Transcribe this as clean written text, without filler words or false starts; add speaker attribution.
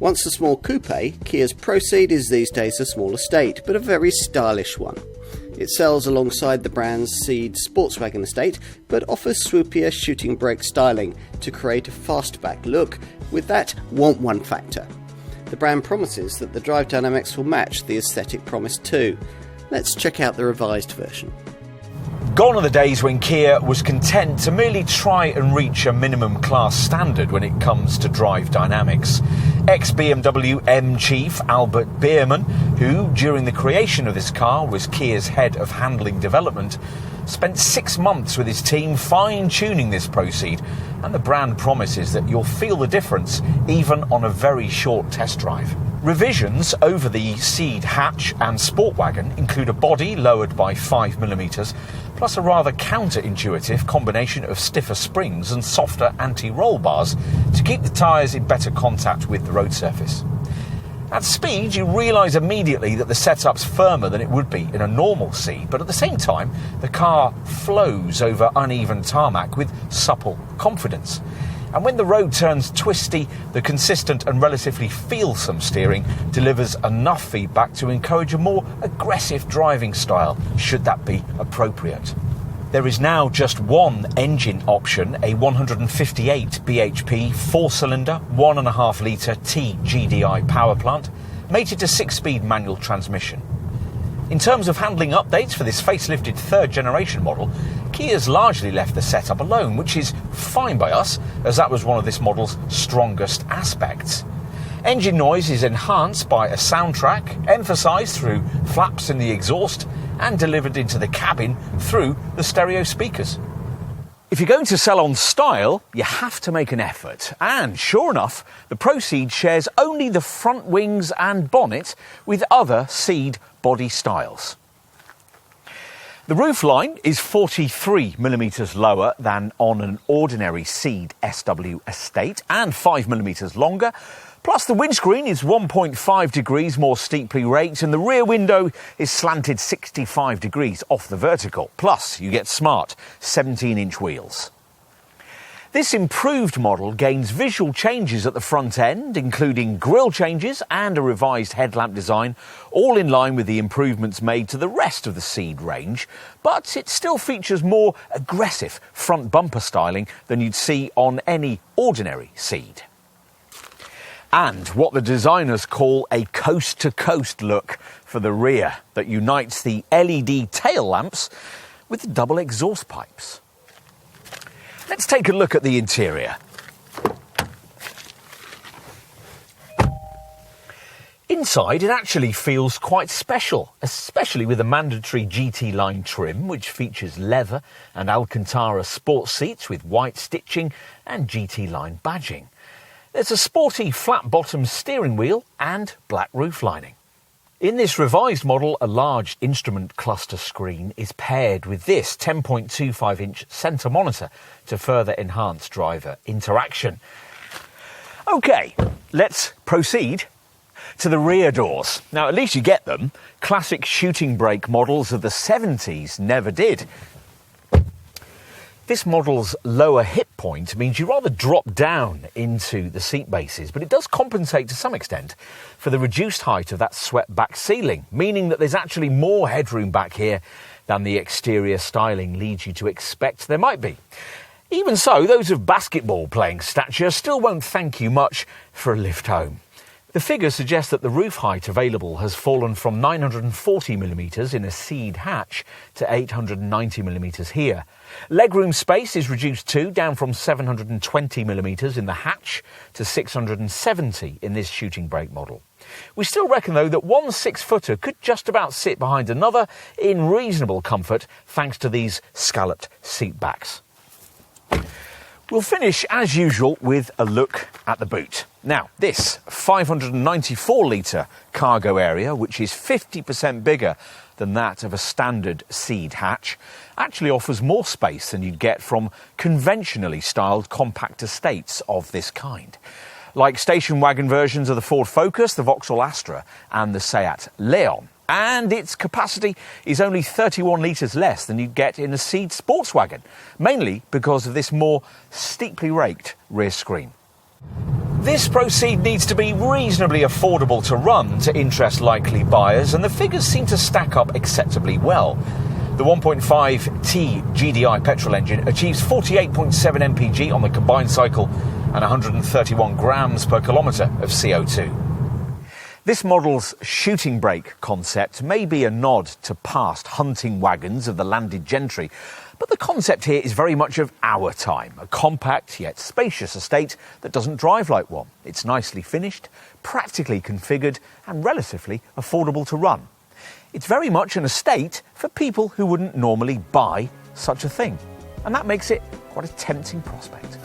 Speaker 1: Once a small coupe, Kia's Proceed is these days a small estate, but a very stylish one. It sells alongside the brand's Ceed Sportswagen estate, but offers swoopier shooting brake styling to create a fastback look, with that want one factor. The brand promises that the drive dynamics will match the aesthetic promise too. Let's check out the revised version.
Speaker 2: Gone are the days when Kia was content to merely try and reach a minimum class standard when it comes to drive dynamics. Ex-BMW M chief Albert Biermann, who during the creation of this car was Kia's head of handling development, spent 6 months with his team fine-tuning this Proceed, and the brand promises that you'll feel the difference even on a very short test drive. Revisions over the Ceed hatch and Sportwagon include a body lowered by 5mm, plus a rather counterintuitive combination of stiffer springs and softer anti-roll bars to keep the tyres in better contact with the road surface. At speed, you realise immediately that the setup's firmer than it would be in a normal Ceed, but at the same time, the car flows over uneven tarmac with supple confidence. And when the road turns twisty, the consistent and relatively feelsome steering delivers enough feedback to encourage a more aggressive driving style, should that be appropriate. There is now just one engine option, a 158 bhp 4-cylinder, 1.5 litre TGDI power plant, mated to 6-speed manual transmission. In terms of handling updates for this facelifted third generation model, Kia's largely left the setup alone, which is fine by us, as that was one of this model's strongest aspects. Engine noise is enhanced by a soundtrack, emphasised through flaps in the exhaust, and delivered into the cabin through the stereo speakers. If you're going to sell on style, you have to make an effort. And sure enough, the Proceed shares only the front wings and bonnet with other Ceed body styles. The roofline is 43mm lower than on an ordinary Ceed SW estate and 5mm longer. Plus the windscreen is 1.5 degrees more steeply raked and the rear window is slanted 65 degrees off the vertical. Plus you get smart 17-inch wheels. This improved model gains visual changes at the front end, including grille changes and a revised headlamp design, all in line with the improvements made to the rest of the Ceed range, but it still features more aggressive front bumper styling than you'd see on any ordinary Ceed. And what the designers call a coast-to-coast look for the rear that unites the LED tail lamps with the double exhaust pipes. Let's take a look at the interior. Inside, it actually feels quite special, especially with the mandatory GT line trim, which features leather and Alcantara sports seats with white stitching and GT line badging. There's a sporty flat-bottom steering wheel and black roof lining. In this revised model, a large instrument cluster screen is paired with this 10.25-inch centre monitor to brother enhance driver interaction. OK, let's proceed to the rear doors. Now, at least you get them. Classic shooting brake models of the 70s never did. This model's lower hip point means you rather drop down into the seat bases, but it does compensate to some extent for the reduced height of that swept back ceiling, meaning that there's actually more headroom back here than the exterior styling leads you to expect there might be. Even so, those of basketball playing stature still won't thank you much for a lift home. The figures suggest that the roof height available has fallen from 940mm in a Ceed hatch to 890mm here. Legroom space is reduced too, down from 720mm in the hatch to 670 in this shooting brake model. We still reckon, though, that one 6-footer could just about sit behind another in reasonable comfort thanks to these scalloped seat backs. We'll finish, as usual, with a look at the boot. Now, this 594-litre cargo area, which is 50% bigger than that of a standard Ceed hatch, actually offers more space than you'd get from conventionally styled compact estates of this kind. Like station wagon versions of the Ford Focus, the Vauxhall Astra and the Seat Leon. And its capacity is only 31 litres less than you'd get in a Ceed Sportswagen, mainly because of this more steeply raked rear screen. This Proceed needs to be reasonably affordable to run to interest likely buyers, and the figures seem to stack up acceptably well. The 1.5T GDI petrol engine achieves 48.7 mpg on the combined cycle and 131 grams per kilometre of CO2. This model's shooting brake concept may be a nod to past hunting wagons of the landed gentry, but the concept here is very much of our time, a compact yet spacious estate that doesn't drive like one. It's nicely finished, practically configured and relatively affordable to run. It's very much an estate for people who wouldn't normally buy such a thing, and that makes it quite a tempting prospect.